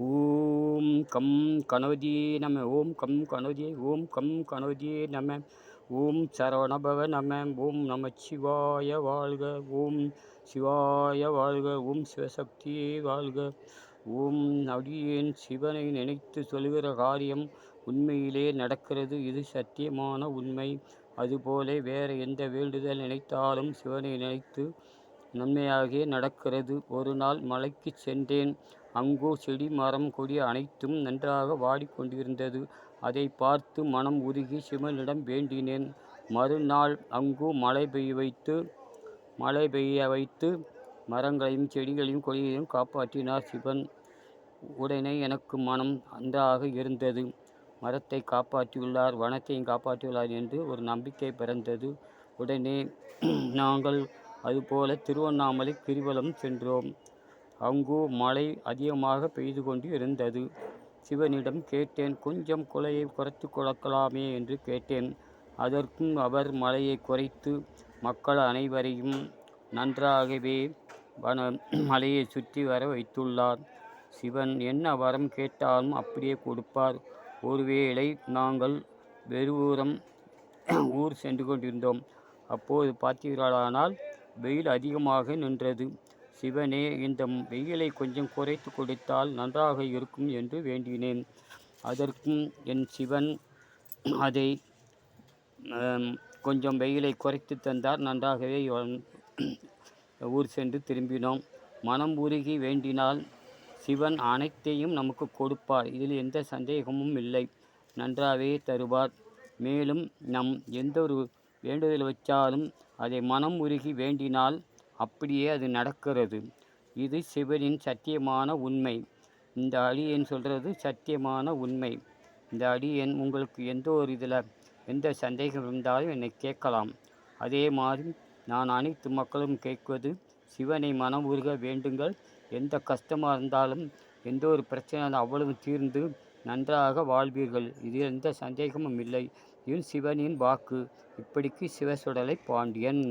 ஓம் come கணபதியே நம. ஓம் come கணபதியே. ஓம் கம் கணபதியே நம. ஓம் சரவணபவ நம. ஓம் நமச்சிவாய வாழ்க. ஓம் சிவாய வாழ்க. ஓம் சிவசக்தியே வாழ்க. ஓம் அடியேன் சிவனை நினைத்து சொல்கிற காரியம் உண்மையிலே நடக்கிறது. இது சத்தியமான உண்மை. அதுபோல வேறு எந்த வேண்டுதல் நினைத்தாலும் சிவனை நினைத்து நன்மையாகவே நடக்கிறது. ஒரு நாள் மலைக்கு சென்றேன். அங்கோ செடி மரம் கொடி அனைத்தும் நன்றாக வாடிக்கொண்டிருந்தது. அதை பார்த்து மனம் உருகி சிவனிடம் வேண்டினேன். மறுநாள் அங்கு மழை பெய்ய வைத்து மரங்களையும் செடிகளையும் கொடிகளையும் காப்பாற்றினார் சிவன். உடனே எனக்கு மனம் நன்றாக இருந்தது. மரத்தை காப்பாற்றியுள்ளார், வனத்தையும் காப்பாற்றியுள்ளார் என்று ஒரு நம்பிக்கை பிறந்தது. உடனே நாங்கள் அதுபோல திருவண்ணாமலை கிரிவலம் சென்றோம். அங்கு மழை அதிகமாக பெய்து கொண்டு இருந்தது. சிவனிடம் கேட்டேன், கொஞ்சம் குலையை குறைத்து கொடுக்கலாமே என்று கேட்டேன். அதற்கும் அவர் மழையை குறைத்து மக்கள் அனைவரையும் நன்றாகவே மலையை சுற்றி வர வைத்துள்ளார். சிவன் என்ன வரம் கேட்டாலும் அப்படியே கொடுப்பார். ஒருவேளை நாங்கள் வெறுவூரம் ஊர் சென்று கொண்டிருந்தோம். அப்போது பார்த்தீர்களானால் வெயில் அதிகமாக நின்றது. சிவனே, இந்த வெயிலை கொஞ்சம் குறைத்து கொடுத்தால் நன்றாக இருக்கும் என்று வேண்டினேன். அதற்கும் என் சிவன் அதை கொஞ்சம் வெயிலை குறைத்து தந்தார். நன்றாகவே ஊர் சென்று திரும்பினோம். மனம் உருகி வேண்டினால் சிவன் அனைத்தையும் நமக்கு கொடுப்பார். இதில் எந்த சந்தேகமும் இல்லை. நன்றாகவே தருவார். மேலும் நம் எந்த ஒரு வேண்டுதல் வச்சாலும் அதை மனம் உருகி வேண்டினால் அப்படியே அது நடக்கிறது. இது சிவனின் சத்தியமான உண்மை. இந்த அடியேன் சொல்கிறது சத்தியமான உண்மை. இந்த அடியேன் உங்களுக்கு எந்த சந்தேகம் இருந்தாலும் என்னை கேட்கலாம். அதே மாதிரி நான் அனைத்து மக்களும் கேட்குவது, சிவனை மனம் உருக வேண்டுங்கள். எந்த கஷ்டமாக இருந்தாலும் எந்த ஒரு பிரச்சனை அவ்வளவு தீர்ந்து நன்றாக வாழ்வீர்கள். இதில் எந்த சந்தேகமும் இல்லை. இது சிவனின் வாக்கு. இப்படிக்கு சிவசுடலை பாண்டியன்.